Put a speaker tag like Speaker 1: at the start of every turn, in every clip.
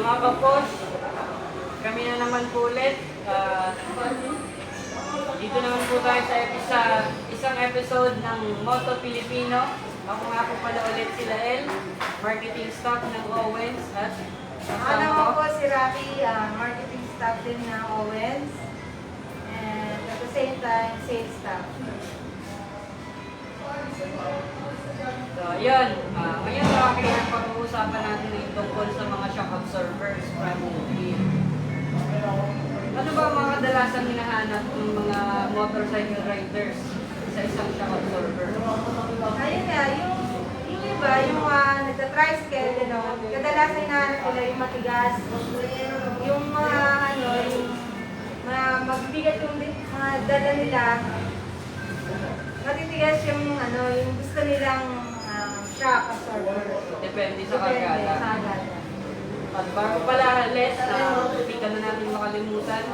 Speaker 1: Mga kapos, kami na naman po ulit. Dito naman po tayo sa isang episode ng Moto Filipino. Ako nga po pala ulit sila El, marketing staff ng Owens. At
Speaker 2: Ako naman po si Rocky, marketing staff din ng Owens. And at the same time, sales staff.
Speaker 1: So, yun. Ngayon, Rocky, ang pag-uusapan natin ay tungkol sa mga shock absorbers from here. Ano ba ang mga kadalasang hinahanap ng mga motorcycle riders sa isang shock absorber?
Speaker 2: Ayun nga, yung iba, yung nagta-tricycle, kadalasan hinahanap nila yung matigas, yung magbigat yung mga dala nila, matitigas yung yung gusto nilang shock absorber.
Speaker 1: Depende sa kargada. At bago pala, Les, hindi ka na natin makalimutan.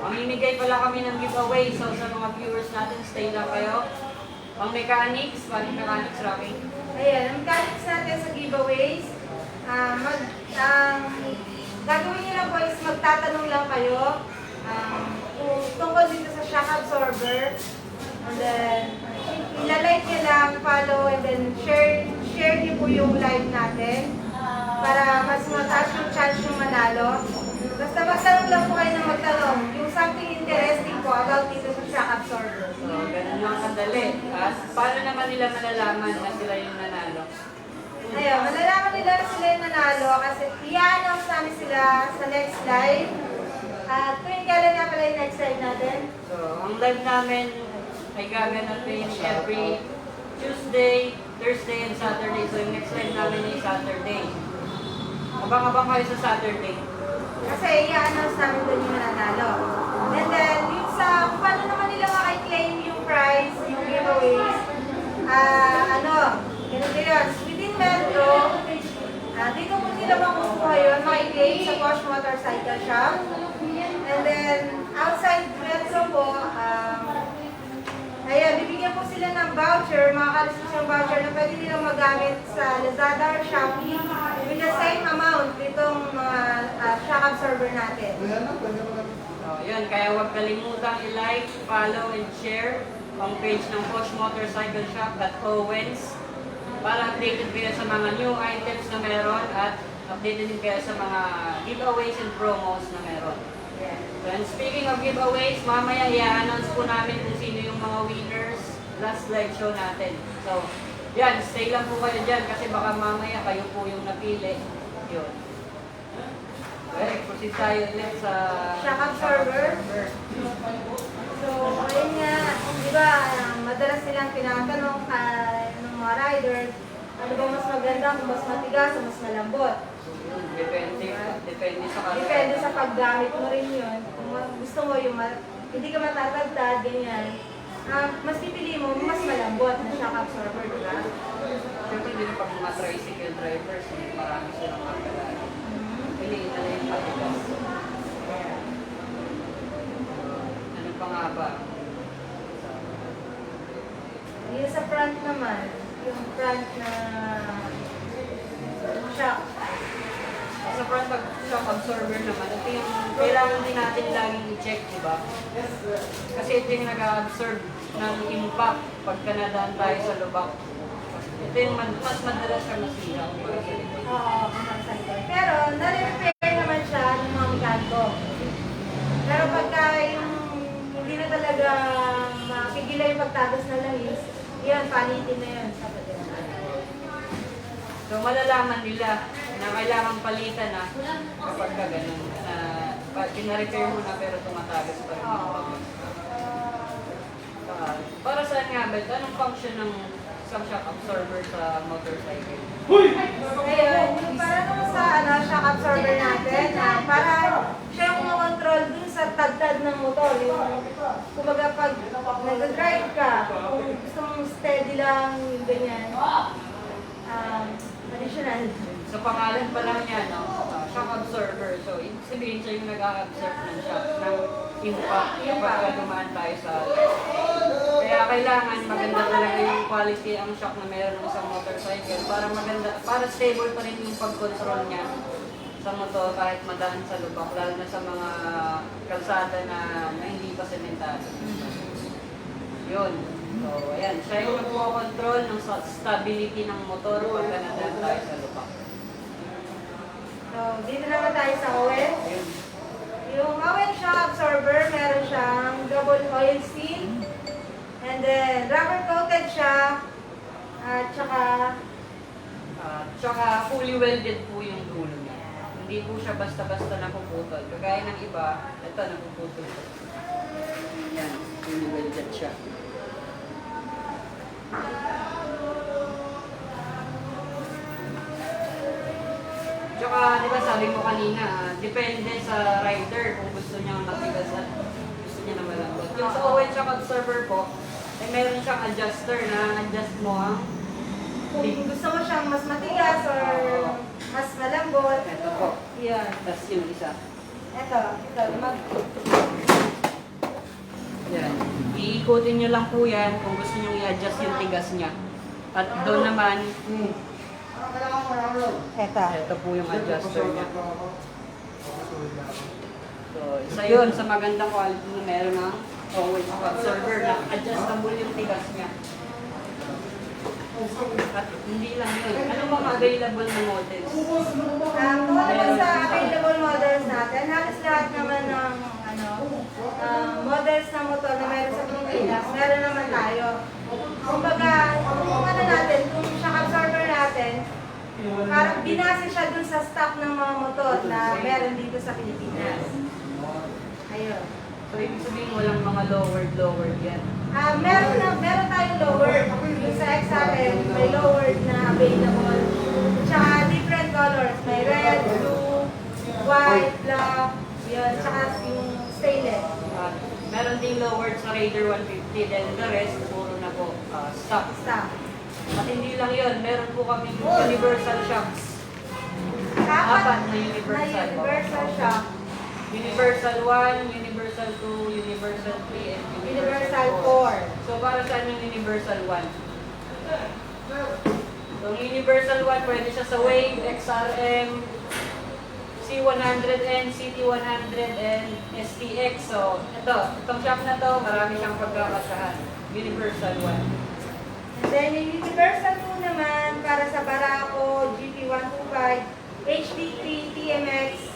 Speaker 1: Mamimigay pala kami ng giveaway. So sa mga viewers natin, stay lang kayo. Ang mechanics, paano mechanics, Rocky?
Speaker 2: Ayan, ang mechanics natin sa giveaways, gagawin nyo lang po is magtatanong lang kayo kung tungkol dito sa shock absorber. And then, ilalike nyo lang, follow, and then share nyo po yung live natin para mas mataas yung chance yung manalo. Basta magtanong lang po kayo ng magtanong. Yung something interesting po about dito sa shock absorber.
Speaker 1: So, ganun lang kadali. At paano naman nila malalaman na sila yung nanalo?
Speaker 2: Ayun, malalaman nila na sila yung nanalo kasi i-announce namin sila sa next live. At tuwing kailan nga pala yung next live natin?
Speaker 1: So, ang live namin ay gaganapin every Tuesday, Thursday, and Saturday. So, yung next live namin ay Saturday. Abang-abang kayo sa Saturday.
Speaker 2: Kasi i-announce namin doon yung nanalo. And then, yung sa kung paano naman nila maki-claim yung prize, yung giveaways, ganun din yun. Within Metro, dito po nila makukuha yun, maki-claim sa Bosch Motorcycle Shop. And then, outside Metro po, bibigyan po sila ng voucher, makakareceive ng voucher na pwede nilang magamit sa Lazada or Shopee with the same amount itong mga shock absorber natin.
Speaker 1: So, yun. Kaya huwag kalimutang i-like, follow, and share ang page ng Bosch Motorcycle Shop at Owens para updated kayo sa mga new items na meron at updated din kayo sa mga giveaways and promos na meron. And speaking of giveaways, mamaya i-announce po namin kung sino yung mga winners last live show natin. So, yan, stay lang po kayo dyan kasi baka mamaya kayo po yung napili. Yun. Okay, proceed tayo ulit sa
Speaker 2: Shock absorber. So, ayun nga, di ba, madalas silang tinatanong ng mga riders, ano ba mas maganda kung mas matigas o mas malambot?
Speaker 1: Depende sa karga.
Speaker 2: Depende sa paggamit mo rin yun. Kung gusto mo yung hindi ka matatagtad, ganyan. Mas pipili mo, mas malambot na shock absorber, di ba?
Speaker 1: Siyempre din pag mga tricycle drivers, marami silang magkalala. Piliin na lang yung patigas. Ano pa nga ba?
Speaker 2: Yung sa front naman, yung front na shock.
Speaker 1: Sa front pag shock absorber naman, ito yung kailangan din natin laging i-check, di ba? Kasi ito yung nag-absorb ng impact pagka nadaan tayo sa lubak. Ito yung mas madalas siya masira.
Speaker 2: Oo, pero nare-repair naman siya ng mga mekaniko. Pero pagka yung hindi na talaga makikila yung pagtagos na langis, yan, panitin na yun sa pagdating.
Speaker 1: So malalaman nila na kailangan palitan na kapag ka ganun. Pina-repair mo na pero tumatagas pa rin. Para saan nga ba? Anong function ng isang shock absorber sa motorcycle?
Speaker 2: Ayun, para naman sa shock absorber natin, para siya yung control dun sa tagtad ng motor. Kumbaga pag nag-drive ka, kung gusto mong steady lang, yung ganyan, additional.
Speaker 1: Sa pangalan pa lang niya, no? Shock absorber. So, ibig sabihin siya yung nag-a-absorb ng shock, ng impact kapag dumaan tayo sa Kaya kailangan maganda talaga yung quality ang shock na meron ng isang motorcycle para maganda, para stable pa rin yung pag-control niya sa motor kahit madaan sa lubak, lalo na sa mga kalsada na hindi pa sementado. Yun. So, ayan. Siya yung nagpo-control ng stability ng motor pagka nadaan tayo sa lubak.
Speaker 2: So, dito naman tayo sa oil.
Speaker 1: Ayun.
Speaker 2: Yung oil shock absorber, meron siyang double oil seal. And then, rubber coated siya. At
Speaker 1: Tsaka fully welded po yung dulo niya. Hindi po siya basta-basta napuputol. Kagaya ng iba, ito napuputol po. Yan, fully welded siya. Tsaka, di ba sabi mo kanina, depende sa rider kung gusto niya matigas at gusto niya na malambot. Yung sa oil shock absorber po, ay meron siyang adjuster na adjust mo ang
Speaker 2: kung gusto mo siyang mas matigas or mas malambot.
Speaker 1: ito po.
Speaker 2: Yan.
Speaker 1: Tapos yung isa.
Speaker 2: Ito.
Speaker 1: Yan. Iikutin nyo lang po yan kung gusto nyo i-adjust yung tigas niya. At doon naman, ito po yung adjuster niya. So, isa yun sa magandang quality na meron ng oil shock absorber na adjustable yung tigas niya. At hindi lang yun. Ano mga available na models?
Speaker 2: Kung naman sa available models natin, halos lahat naman ng models na motor na meron sa Pilipinas, meron naman tayo. Kumbaga, kung ano natin, kung shock absorber natin, parang binase siya dun sa stock ng mga motor na meron dito sa Pilipinas. Ayun.
Speaker 1: So, ibig sabihin walang mga lowered yan.
Speaker 2: Meron tayong lowered. Yung sa XRM, may lowered na available. Tsaka different colors. May red, blue, white, black, yun. Tsaka yung stainless.
Speaker 1: Meron ding lowered sa Raider 150, then the rest, puro na po stock.
Speaker 2: Stock.
Speaker 1: At hindi lang yun, meron po kami universal shocks.
Speaker 2: Apat
Speaker 1: Na universal.
Speaker 2: universal shock.
Speaker 1: Universal 1, Universal 2, Universal 3, and
Speaker 2: Universal 4.
Speaker 1: So, para saan yung Universal 1? So, yung Universal 1, pwede siya sa Wave, XRM, C100N, CT100, and STX. So, itong shock na to, marami siyang pagkakasahan. Universal 1.
Speaker 2: And then yung Universal 2 naman, para sa Barako, GP125, HD3, TMX,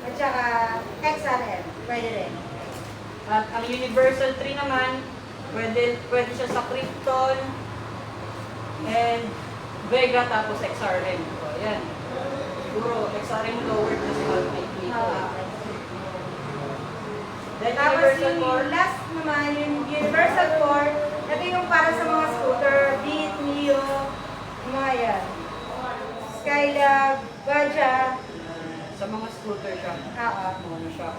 Speaker 2: at saka XRM. Pwede rin.
Speaker 1: At ang Universal 3 naman, pwede siya sa Krypton and Vega tapos XRM. So, ayan. Puro XRM lowered na si Alpine dito. Then
Speaker 2: Tapos
Speaker 1: Universal
Speaker 2: yung
Speaker 1: 4,
Speaker 2: last naman, yung Universal 4, ito yung para sa mga scooter, Beat, Mio, yung mga yan. Skylab, Baja.
Speaker 1: sa mga scooter siya. Mono siya.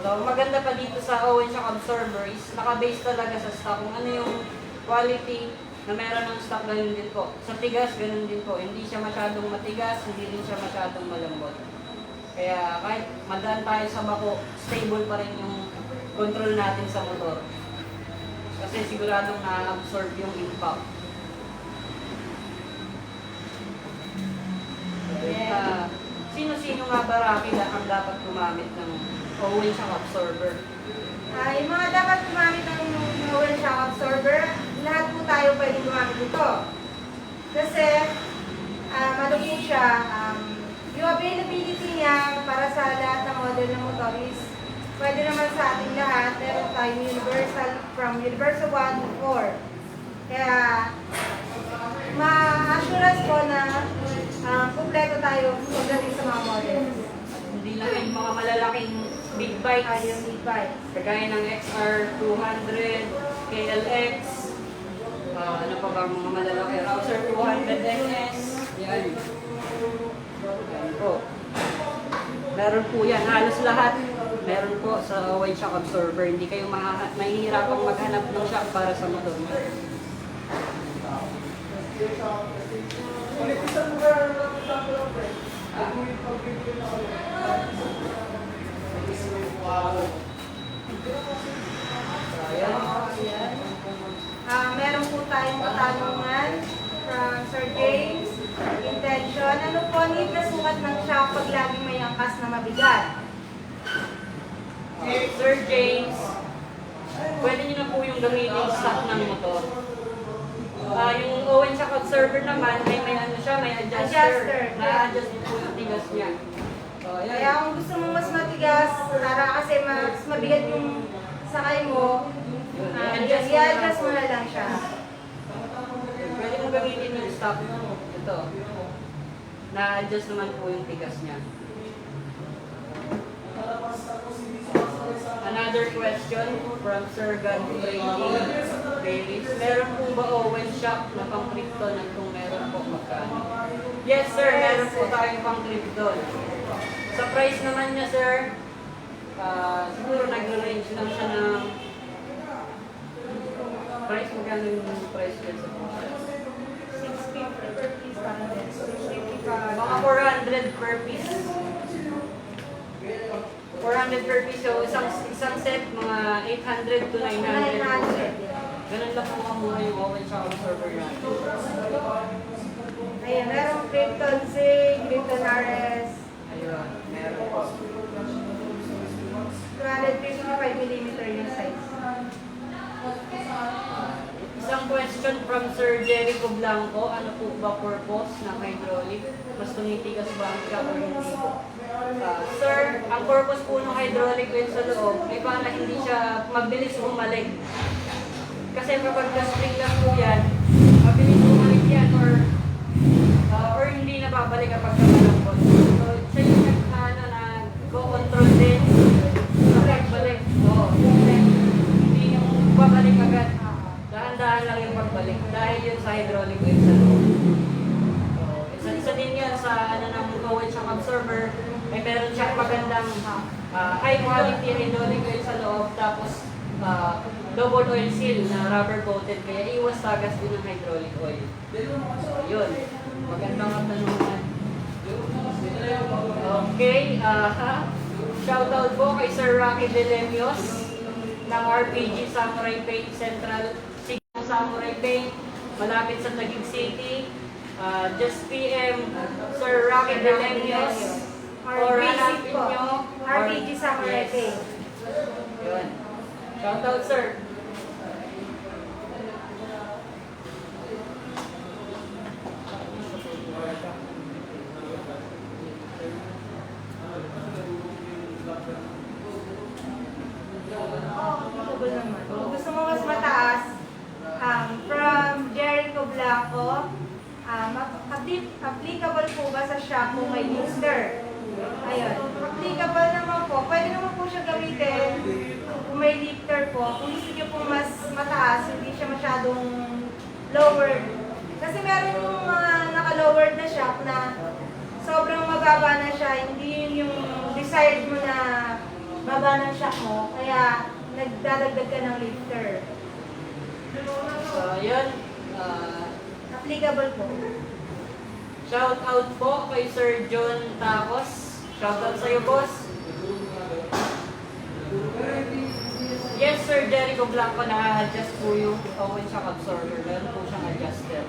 Speaker 1: So, maganda pa dito sa Owen siya absorber is naka-base talaga sa stock. Kung ano yung quality na meron ng stock, ganun din po. Sa tigas, ganun din po. Hindi siya masyadong matigas, hindi rin siya masyadong malambot. Kaya kahit madaan tayo sa bako, stable pa rin yung control natin sa motor. Kasi siguradong na-absorb yung impact. Sino-sino nga ba, Rocky, ang dapat gumamit ng oil shock absorber?
Speaker 2: Yung mga dapat gumamit ng oil shock absorber, lahat po tayo pwede gumamit nito. Kasi, ano po siya, yung availability niya para sa lahat ng model ng motor is pwede naman sa ating lahat. Meron tayong universal, from universal 1 to 4. Kaya, ma-assurance ko na kumpleto tayo pagdating sa mga models.
Speaker 1: Hindi lang yung mga malalaking big bikes.
Speaker 2: Yung e-bike.
Speaker 1: Kagaya ng XR200, KLX, ano pa ba mga malalaki? Rouser 200NS. Yan. Yan po. Meron po yan. Halos lahat. Meron po sa oil shock absorber. Hindi kayo mahihirapang maghanap ng shock para sa motor.
Speaker 2: Meron po tayong katanungan from Sir James. intention. Ano po, need na sukat ng shock pag laging may angkas na mabigat.
Speaker 1: Sir James, pwede niyo na po yung gamitin stock ng motor. Yung Owen Shock Absorber naman, ay may ano siya, may adjuster. Na-adjust po yung tigas niya.
Speaker 2: Kaya kung gusto mo mas matigas, para kasi mas mabigat yung sakay mo, i-adjust mo na lang siya.
Speaker 1: Pwede mo gamitin yung stock. Ito. Na-adjust naman po yung tigas niya. Another question from Sir Godfrey Bailey. Meron po ba Owen Shock na pang Krypton at kung meron po magkano? Yes sir, meron po tayong pang Krypton. Sa price naman niya sir, siguro nag-range lang siya ng price, magkano yung price niya sa process?
Speaker 2: 650 per piece, parang din. 650 pa.
Speaker 1: Mga 400 per piece. 400 per piece, so isang set, mga 800 to 900.
Speaker 2: 900.
Speaker 1: Ganun lang po ang mura yung Owen Shock Absorber natin.
Speaker 2: Ayan, merong Krypton C, Krypton RS.
Speaker 1: Ayun, meron po.
Speaker 2: 255mm yung size.
Speaker 1: Isang question from Sir Jericho Blanco. Ano po ba purpose ng hydraulic? Mas tumitigas ba ang shock or hindi po? Sir, ang purpose po ng hydraulic oil sa loob ay para hindi siya mabilis bumalik. Kasi kapag spring lang po yan, mabilis bumalik yan or hindi na babalik kapag namalambot. So, siya yung nag-control din sa pagbalik. Oo. Hindi yung babalik agad. Dahan-dahan lang yung pagbalik dahil yun sa hydraulic oil sa loob. So, isa din yan sa ng Owen Shock Absorber. May meron siyang magandang high quality hydraulic oil sa loob, tapos double oil seal na rubber coated, kaya iwas tagas din ng hydraulic oil. So, yun. Magandang katanungan. Okay, shoutout po kay Sir Rocky Delemios ng RPG Samurai Paint Central Samurai Paint, malapit sa Taguig City. Just PM Sir Rocky Delemios or hanapin nyo
Speaker 2: RPG Samurai Paint.
Speaker 1: Yun. Shoutout sir.
Speaker 2: Applicable naman. Kung gusto mo mas mataas, from Jericho Blanco, applicable po ba sa shop kung may lifter? Ayun. Applicable naman po. Pwede naman po siya gamitin kung may lifter po. Kung gusto niyo po mas mataas, hindi siya masyadong lowered. Kasi meron yung mga naka-lowered na shop na sobrang mababa na siya. Hindi yun yung desired mo na baba ng shock mo. Kaya nagdadagdag ka ng lifter.
Speaker 1: So, yun.
Speaker 2: Applicable po.
Speaker 1: Shout out po kay Sir John Tacos. Shout out sa'yo, boss. Yes, Sir Jericho Blanco, na-adjust po yung Owen Shock Absorber. Meron po siyang adjuster.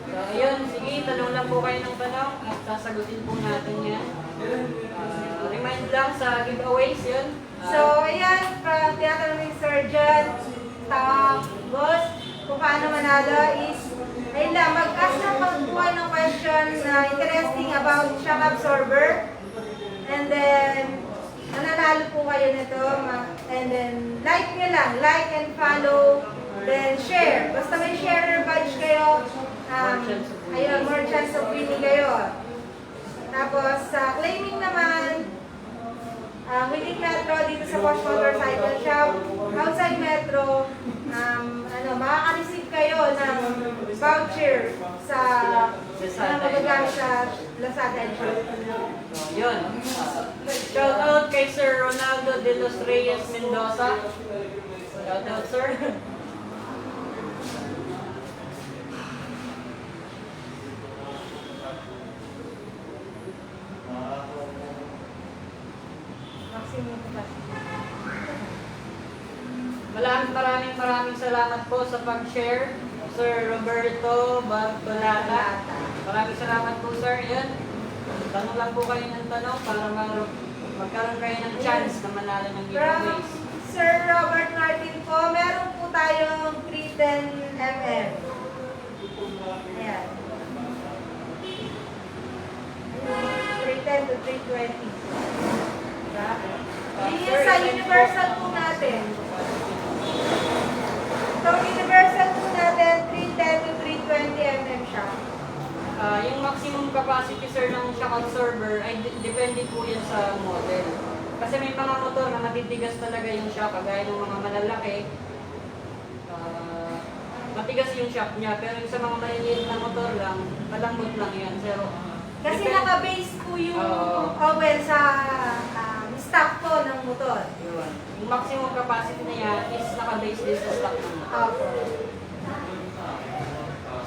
Speaker 1: So, ayun. Sige, tanong lang po kayo ng tanong at sasagutin po natin yan. Remind lang sa giveaways yun.
Speaker 2: So, ayan, tinatanong ni Sir John Tacos kung paano manalo is, ayun lang, mag-ask na pagkuhan ng question na interesting about shock absorber. And then, mananalo po kayo nito. And then, like nyo lang. Like and follow. Then, share. Basta may sharer badge kayo. Ayun, more chance of winning kayo. Tapos, sa claiming naman, within Metro, dito sa Posh Motorcycle Shop, outside Metro, makaka-receive kayo ng voucher sa magagamit sa Lazada Shop.
Speaker 1: So, yun. Shout out kay Sir Ronaldo de los Reyes Mendoza. Shout out, sir.
Speaker 2: Maximum capacity.
Speaker 1: Maraming maraming salamat po sa pag-share, Sir Roberto Bartolata. Maraming salamat po, sir. Yan. Tanong lang po kayo ng tanong para magkaroon kayo ng chance na manalo ng
Speaker 2: From
Speaker 1: giveaways.
Speaker 2: Sir Robert Martin po, meron po tayong 310 mm. Ayan. 310 to 320. Diba? Yun yung sa universal po natin. So, universal po natin, 310 to 320 mm siya.
Speaker 1: Yung maximum capacity, sir, ng shock absorber ay depende po yan sa model. Kasi may mga motor na matitigas talaga yung shock, kagaya ng mga malalaki. Matigas yung shock niya, pero yung sa mga maliliit na motor lang, malambot lang yan. Pero,
Speaker 2: Kasi
Speaker 1: depende-
Speaker 2: naka-base po yung
Speaker 1: Oo.
Speaker 2: oil sa stock po ng motor.
Speaker 1: Yun. Yung maximum capacity na yan is naka-base din sa stock ng motor.
Speaker 2: Opo.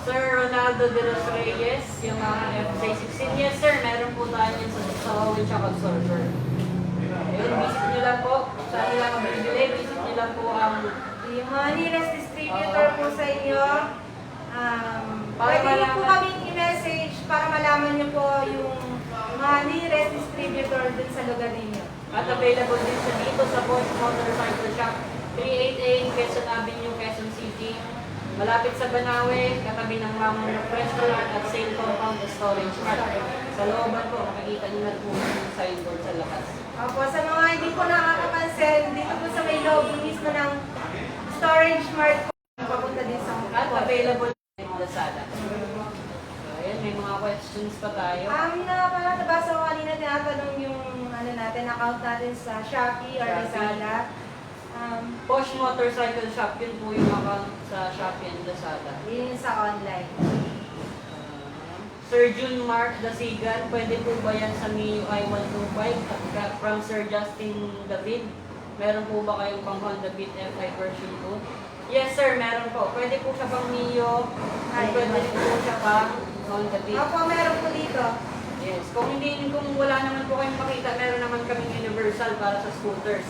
Speaker 1: Sir Ronaldo de los Reyes, yung mga FJ16. Yes, sir, meron po tayo yan sa oil shock absorber. Ayun, visit nyo lang po. Saan nyo lang mabibili? Visit nyo lang po ang
Speaker 2: Yung mga nearest distributor po sa inyo,
Speaker 1: Para
Speaker 2: pwede niyo po
Speaker 1: malaman-
Speaker 2: kaming i-message para malaman niyo po yung mga nearest distributor dun sa lugar ninyo.
Speaker 1: at available din siya dito sa Bosch Motorcycle Shop, 38A Quezon Avenue, Quezon City. Malapit sa Banawe, katabi ng Mamunok Restaurant at Sale Compound Storage Mart. Sa looban po, makikita niyo na po yung signboard sa labas.
Speaker 2: Opo, sa mga hindi po nakakapansin, dito po sa may lobby mismo ng storage mart po, papunta din sa
Speaker 1: At available din sa Lazada. So, ayan, may mga questions pa tayo.
Speaker 2: Parang nabasa ko kanina tinatanong yung natin, account natin sa Shopee or Lazada.
Speaker 1: Bosch Motorcycle Shop, yun po yung account sa Shopee and Lazada.
Speaker 2: Yun yung sa online.
Speaker 1: Sir June Mark Dasigan, pwede po ba yan sa MIUI 125 from Sir Justin David? Meron po ba kayong pang Honda Beat FI version 2? Yes sir, meron po. Pwede po siya pang Mio,
Speaker 2: Ay,
Speaker 1: pwede rin po siya pang Honda Beat.
Speaker 2: Opo, meron po dito.
Speaker 1: Yes, kung wala naman po kayong makita, meron naman kaming universal para sa scooters.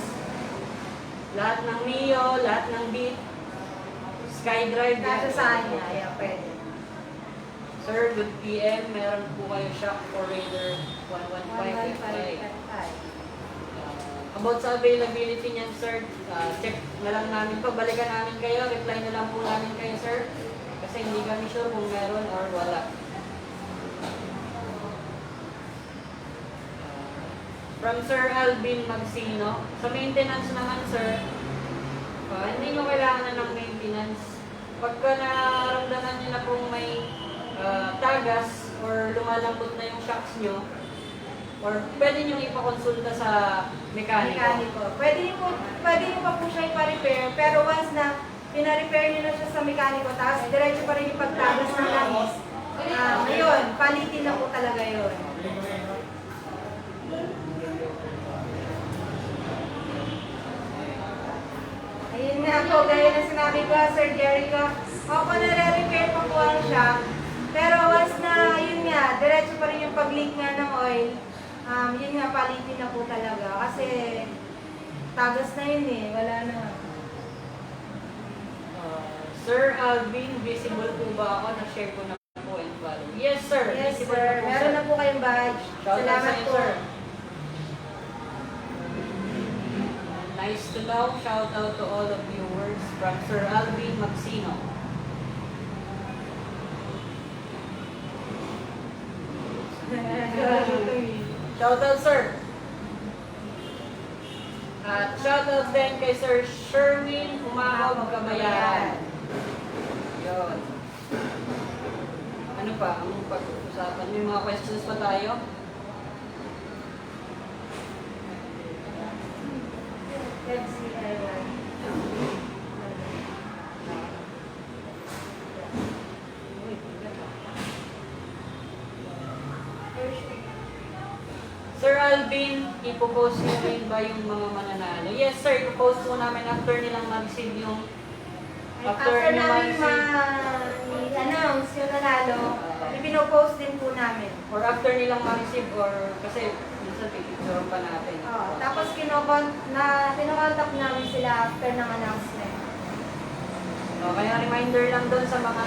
Speaker 1: Lahat ng Mio, lahat ng Beat, SkyDrive.
Speaker 2: Nasa saan niya, ayan, pwede.
Speaker 1: Sir, good PM. Meron po kayo Shock for Raider 115 FI.
Speaker 2: 115.
Speaker 1: About sa availability niyan, sir, check na lang namin po. Balikan namin kayo. Reply na lang po namin kayo, sir. Kasi hindi kami sure kung meron or wala. From Sir Alvin Magsino. Sa maintenance naman, sir, hindi nyo kailangan na ng maintenance. Pagka nararamdaman nyo na pong may tagas or lumalambot na yung shocks nyo, or pwede nyo ipakonsulta sa mekaniko.
Speaker 2: Pwede niyo pa po siya ipa-repair, pero once na pina-repair niyo na siya sa mekaniko, tapos diretso pa rin yung pagtagas ng langis, ayun, palitin na po talaga yun. Ayun nga po, gaya na sinabi ko, Sir Jericho, ako nare-repair pa po ang shock, pero once na, yun nga, diretso pa rin yung pag-leak nga ng oil, yun nga, palitin na po talaga. Kasi, tagas na yun eh. Wala na.
Speaker 1: Sir Alvin, visible po ba ako? Na-share ko na po and follow. Yes, sir.
Speaker 2: Yes,
Speaker 1: Visible
Speaker 2: sir.
Speaker 1: po,
Speaker 2: Meron na po kayong badge.
Speaker 1: Shout out sa
Speaker 2: Salamat
Speaker 1: inyo,
Speaker 2: po.
Speaker 1: sir. Nice to know. Shout out to all of viewers from Sir Alvin Magsino. Shout out, sir. At shout out din kay Sir Sherwin Umahog Kabayaran. Yun. Ano pa ang pag-usapan? May mga questions pa tayo?
Speaker 2: FCI1.
Speaker 1: Sir Alvin, ipopost niyo rin ba yung mga mananalo? Yes sir, ipopost po namin after nilang mag-receive yung
Speaker 2: After
Speaker 1: nyo
Speaker 2: namin
Speaker 1: ma-receive
Speaker 2: ma-announce yung nanalo, ipinopost din po namin.
Speaker 1: or after nilang ma-receive or kasi minsan pipicturean pa natin.
Speaker 2: Tapos kinokontak namin sila after ng announcement.
Speaker 1: So, kaya reminder lang doon sa mga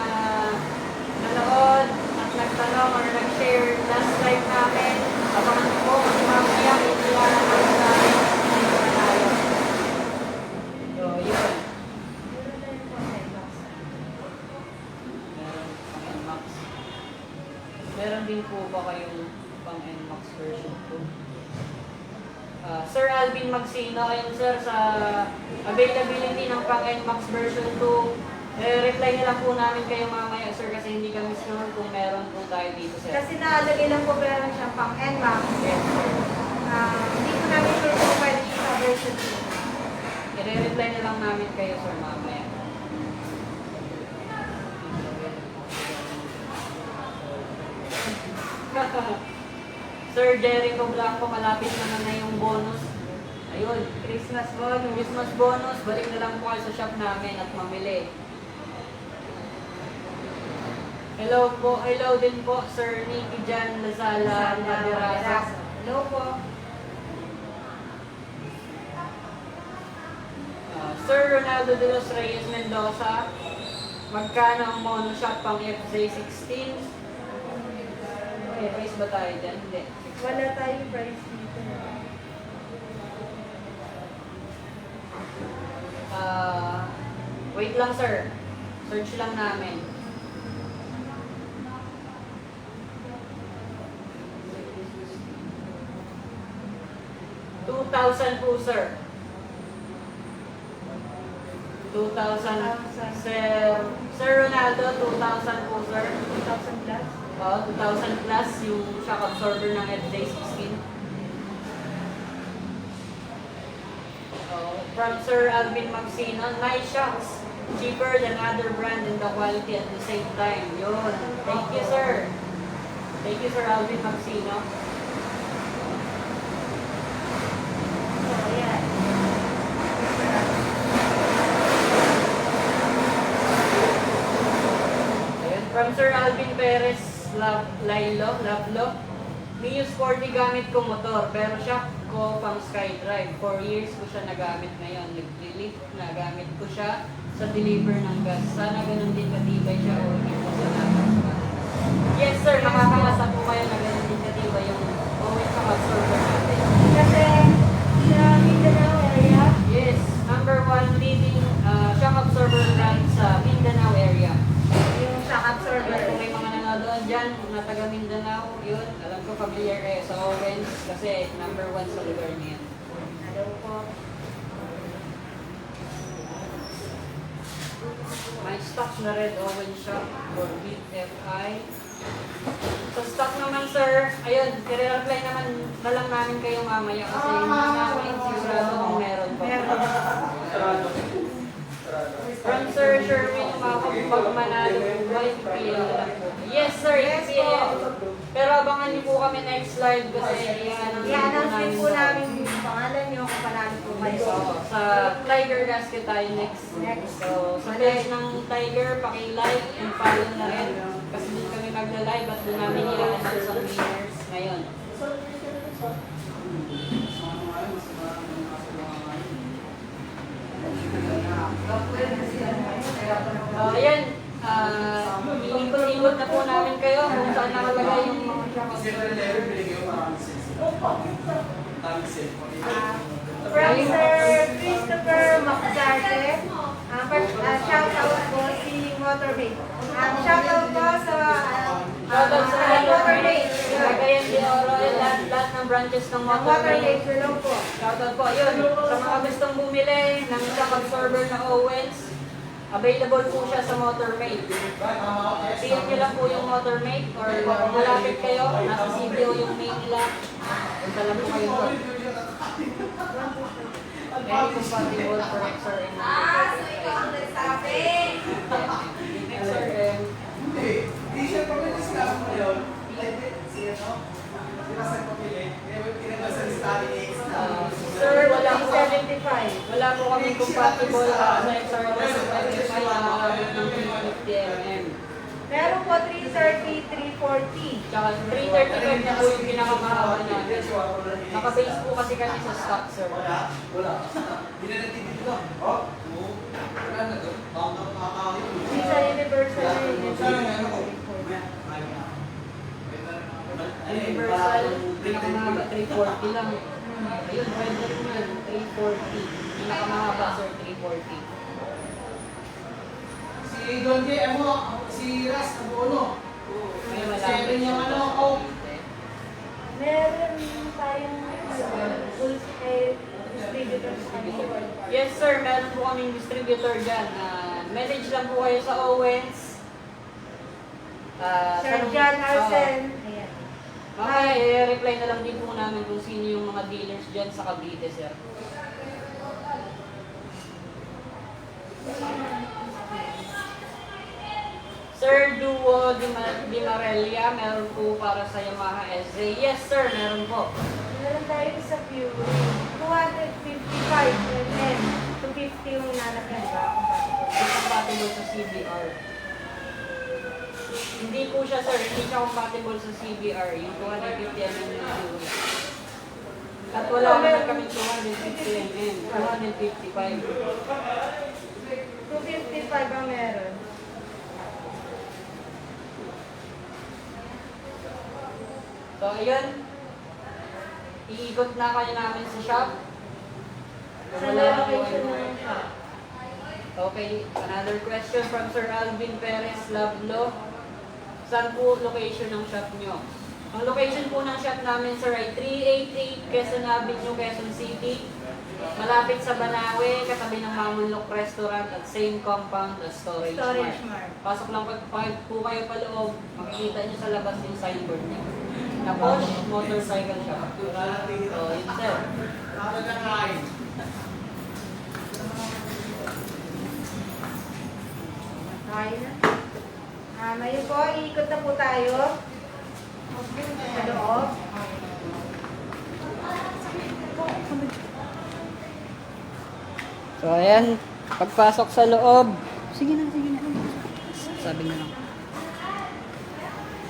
Speaker 1: nanood at nagtanong or nag-share last live namin. Abangan niyo po kasi mamaya itiyanan namin namin yung manalo. So, yun. Meron pang NMAX. Meron din po ba kayong pang NMAX version 2? Sir Alvin Magsino, ayun sir, sa availability ng pang NMAX version 2, reply na lang po namin kayo mamaya sir kasi hindi kami sure kung meron po tayo dito sir.
Speaker 2: Kasi naalagay lang po meron siyang pang NMAX.
Speaker 1: Yes sir.
Speaker 2: Hindi ko namin sure kung pwede siya sa version 2.
Speaker 1: I-reply na lang namin kayo sir mamaya. Sir Jericho Blanco, malapit naman na yung bonus. Ayun, Christmas bonus. Christmas bonus, balik na lang po kayo sa shop namin at mamili. Hello po, hello din po Sir Nicky Jan Lazala Madirasa.
Speaker 2: Hello po.
Speaker 1: Sir Ronaldo de los Reyes Mendoza, magkano ang mono shop pang FJ16? Okay, price ba tayo dyan? Hindi.
Speaker 2: Wala tayong price dito.
Speaker 1: Wait lang sir. Search lang namin. $2,000 po sir. 2,000. Sir Ronaldo, 2,000 po sir.
Speaker 2: 2,000 plus.
Speaker 1: 2,000 plus yung shock absorber ng FJ16. From Sir Alvin Magsino, nice shocks. Cheaper than other brand and the quality at the same time. Yun. Thank you, sir. Thank you, Sir Alvin Magsino.
Speaker 2: So, yan.
Speaker 1: Ayun. From Sir Alvin Perez, Lavlo. Mio Sporty gamit ko motor, pero shock ko pang SkyDrive. 4 years ko siya nagamit ngayon. Nag-delete na gamit ko siya sa deliver ng gas. Sana ganun din katibay siya o hindi po sa lakas. Yes sir, makakamasa po kayo na ganun din katibay yung always absorber natin.
Speaker 2: Kasi sa Mindanao area,
Speaker 1: Yes, number 1 leading shock absorber brand sa Mindanao area.
Speaker 2: yung shock absorber.
Speaker 1: Kung may mga nanonood dyan na taga Mindanao, yun, alam ko familiar kayo sa Owens kasi number 1 sa lugar niya.
Speaker 2: Hello po.
Speaker 1: May stock na Red Owen Shop for BFI. Sa stock naman sir, ayun, i-reply naman na lang namin kayo mamaya kasi hindi namin sigurado kung meron pa. From Sir Sherwin, makakapagmanalo po ba yung PL na lang po? Yes sir, yes PL. Pero abangan niyo po kami next live kasi
Speaker 2: I-announce po namin yung pangalan nyo kung panalo po kayo.
Speaker 1: So, sa Tiger Gasket tayo next. So, sa page ng Tiger, paki-like and follow na rin. Kasi doon kami magla-live at doon namin i-announce ang winners ngayon. Ayan, iikot-ikot na po namin kayo kung saan nakalagay yung mga
Speaker 2: From Sir Christopher Macdarte, shout out po si Motorbate. Shout out po sa
Speaker 1: shoutout sa
Speaker 2: Motorbate.
Speaker 1: Cagayan de Oro, lahat ng branches ng Motorbate.
Speaker 2: Motorbate, hello po.
Speaker 1: Shoutout po, yun. Sa mga gustong bumili ng shock absorber na Owens, available po siya sa Motormate. PM nyo lang po yung Motormate or kung malapit kayo, nasa CDO yung main nila. Punta lang po kayo doon. Very compatible for XRM. XRM.
Speaker 3: Hindi siya pag-release na ako ngayon. Siya no? Hindi na sa pamili. Kinagasa ni Stalin X na.
Speaker 1: Sir, wala po 75. Wala po kami compatible sa XRM 75 na ng 350mm.
Speaker 2: Meron po 330, 340.
Speaker 1: Tsaka 335 na po yung pinakamahaba natin. Naka-base po kasi kami sa stock, sir.
Speaker 3: Wala. Hindi na nagtitito. Oh? Wala na doon.
Speaker 2: Sa Universal na yun.
Speaker 1: Universal, pinakamahaba 340 lang. Ayun, pwede rin yan, 340. Pinakamahaba, sir, 340.
Speaker 3: Si Don J, si Ras, Abono.
Speaker 1: May malapit
Speaker 3: Sharing yung
Speaker 1: siya.
Speaker 3: Coke.
Speaker 2: Meron tayong full distributor sa kanila.
Speaker 1: Yes, sir, meron po kaming distributor dyan. Message lang po kayo sa Owens.
Speaker 2: Sir John Arsen. Ayan.
Speaker 1: Mamaya, i-reply na lang din po namin kung sino yung mga dealers dyan sa Cavite, sir. Sir Duo Di Marelia, meron po para sa Yamaha SZ. Yes, sir, meron po.
Speaker 2: Meron tayo sa Fury. 255 mm. 250 yung lalagyan, di ba?
Speaker 1: Compatible sa CBR. Hindi po siya, sir, hindi siya compatible sa CBR. Yung 250 mm yung Fury. At wala naman kami 250 mm. 255.
Speaker 2: 255 ang meron.
Speaker 1: So, ayun. Iikot na kayo namin sa shop.
Speaker 2: Sa location ng shop.
Speaker 1: Okay, another question from Sir Alvin Perez Lablo. Saan po location ng shop nyo? Ang location po ng shop namin, sir, ay 388 Quezon Avenue, Quezon City. Malapit sa Banawe, katabi ng Mamunlok Restaurant at same compound as Storage Mart. Pasok lang pag po kayo pa loob, makikita nyo sa labas yung signboard niya. Na Posh Motorcycle Shop. So, yun, sir.
Speaker 2: Tayo na. Ngayon po, iikot na po tayo. Sa loob.
Speaker 1: So, ayan. Pagpasok sa loob. Sige na. Sabi na lang.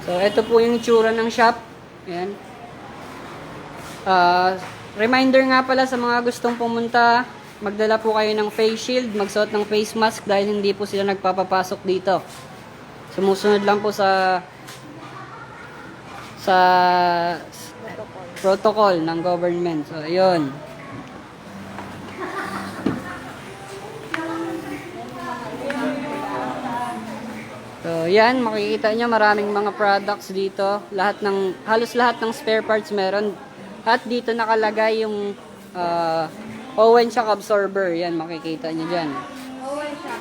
Speaker 1: So, ito po yung itsura ng shop. Ayan. Reminder nga pala sa mga gustong pumunta, magdala po kayo ng face shield, magsuot ng face mask dahil hindi po sila nagpapapasok dito. Sumusunod lang po sa protocol ng government. So, ayun. So, yan, makikita nyo maraming mga products dito. Halos lahat ng spare parts meron. At dito nakalagay yung Owen shock absorber. Yan, makikita nyo dyan.
Speaker 2: Owen siya.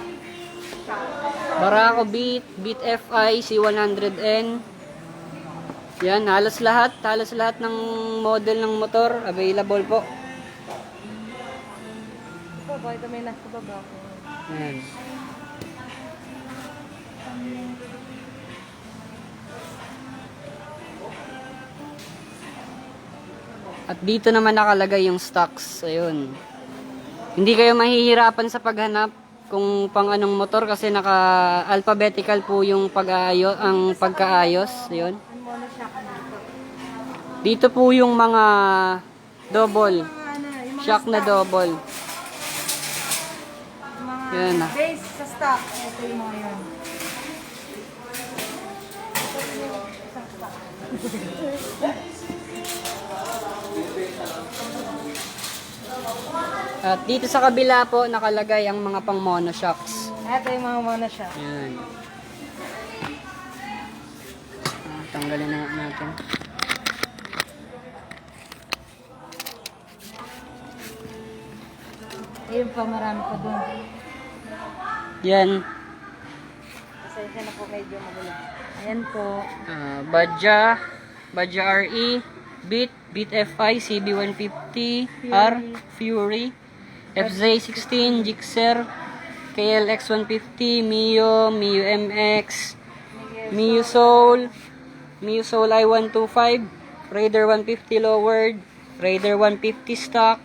Speaker 1: Barako Beat FI C100N. Yan, halos lahat ng model ng motor available po.
Speaker 2: Ito, bakit may nasa baba ko?
Speaker 1: Yan. At dito naman nakalagay yung stocks. Ayun. Hindi kayo mahihirapan sa paghanap kung pang anong motor kasi naka-alphabetical po yung pagkaayos. Ayun.
Speaker 2: Ano mo na siya kanito?
Speaker 1: Dito po yung mga double.
Speaker 2: Yung mga
Speaker 1: Shock na
Speaker 2: stock.
Speaker 1: double.
Speaker 2: Yung mga
Speaker 1: Yan na.
Speaker 2: base sa stock. Ito yung mga yun. Ito yung isang stock.
Speaker 1: At dito sa kabila po nakalagay ang mga pang monoshocks.
Speaker 2: Ito yung mga muna siya.
Speaker 1: Yan. Tanggalin na nga natin.
Speaker 2: Ayun pa, marami pa doon.
Speaker 1: Yan.
Speaker 2: Pasensya na po medyo magulo. Ayan po.
Speaker 1: Badja RE, Beat FI, CB150, R, Fury, FZ16, Gixxer, KLX150, Mio MX, Mio Soul I125, Raider 150 lowered, Raider 150 stock,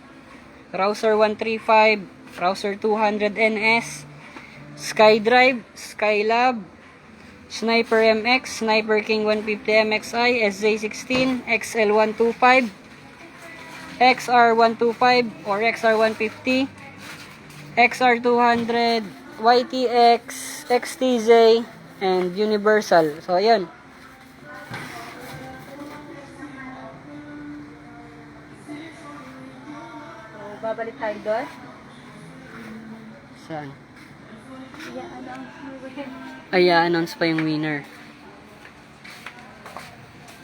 Speaker 1: Rouser 135, Rouser 200 NS, SkyDrive, Skylab, Sniper MX, Sniper King 150 MXI, SJ16, XL125, XR125 or XR150, XR200, YTX, XTZ, and Universal. So, ayun.
Speaker 2: So, babalik tayo doon.
Speaker 1: Saan?
Speaker 2: Yeah,
Speaker 1: Ay, announce pa yung winner.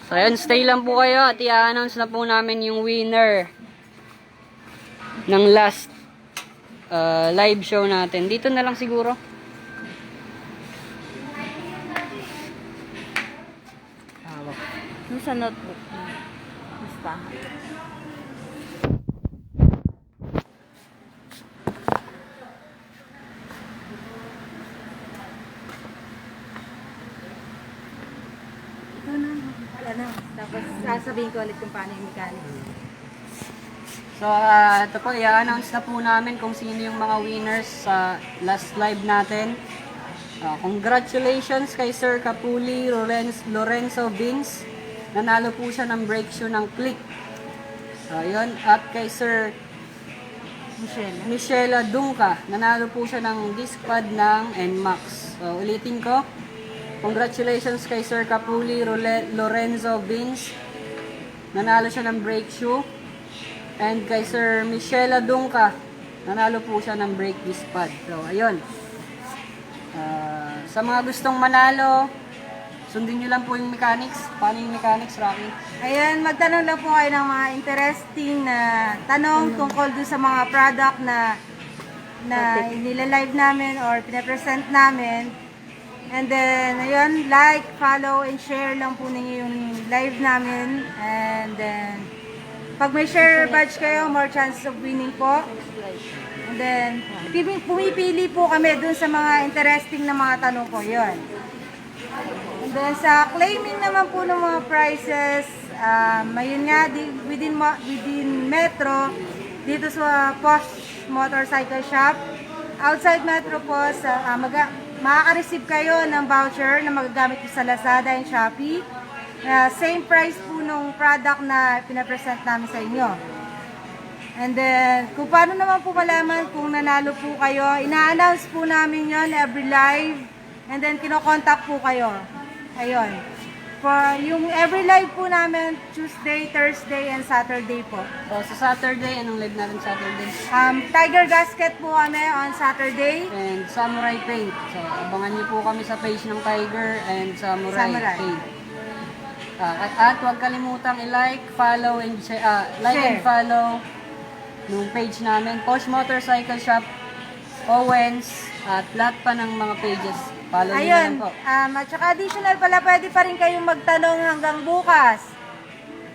Speaker 1: So, ayun, stay lang po kayo at i-announce na po namin yung winner ng last live show natin. Dito na lang siguro. Hawak.
Speaker 2: Yung sa notebook. Basta. Ito na. Wala na. Tapos sasabihin ko ulit kung paano yung mechanics.
Speaker 1: So, ito po, i-announce na po namin kung sino yung mga winners sa last live natin. Congratulations kay Sir Capuli Lorenzo Vince. Nanalo po siya ng brake shoe ng Click. Yun. At kay Sir Michela Dunca, nanalo po siya ng disc pad ng NMAX. So, ulitin ko. Congratulations kay Sir Capuli Lorenzo Vince. Nanalo siya ng brake shoe. And kay Sir Michela Dunca, nanalo po siya ng brake disc pad. So, ayun. Sa mga gustong manalo, sundin nyo lang po yung mechanics. Paano yung mechanics, Rocky?
Speaker 2: Ayan, magtanong lang po kayo ng mga interesting na tanong tungkol dun sa mga product na nilalive namin or pinapresent namin. And then, ayun, like, follow, and share lang po ninyo yung live namin. And then, pag may share badge kayo, more chances of winning po. And then, pumipili po kami dun sa mga interesting na mga tanong ko, yun. And then, sa claiming naman po ng mga prizes, ayun nga, within Metro, dito sa Posh Motorcycle Shop. Outside Metro po, makaka-receive kayo ng voucher na magagamit po sa Lazada and Shopee. Same price po nung product na pinapresent namin sa inyo. And then, kung paano naman po malaman kung nanalo po kayo, ina-announce po namin yon every live. And then, kinokontak po kayo. Ayun. For yung every live po namin, Tuesday, Thursday, and Saturday po.
Speaker 1: So, sa Saturday, anong live natin Saturday?
Speaker 2: Tiger Gasket po kami on Saturday.
Speaker 1: And Samurai Paint. So, abangan niyo po kami sa page ng Tiger and Samurai. Paint. At huwag kalimutang i-like, follow, and like and follow yung page namin, Posh Motorcycle Shop, Owens, at lahat pa ng mga pages. Follow nyo
Speaker 2: Ayun.
Speaker 1: lang po.
Speaker 2: At saka additional pala, pwede pa rin kayong magtanong hanggang bukas.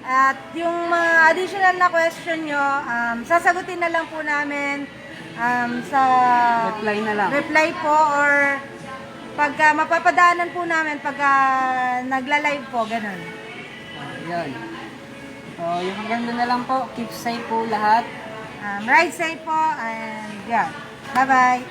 Speaker 2: At yung mga additional na question nyo, sasagutin na lang po namin sa
Speaker 1: Reply na lang.
Speaker 2: reply po, or pagka mapapadaanan po namin pagka nagla-live po, ganun.
Speaker 1: Yun. So, yung hanggang doon na lang po. Keep safe po lahat.
Speaker 2: Ride safe po, and yeah. Bye-bye.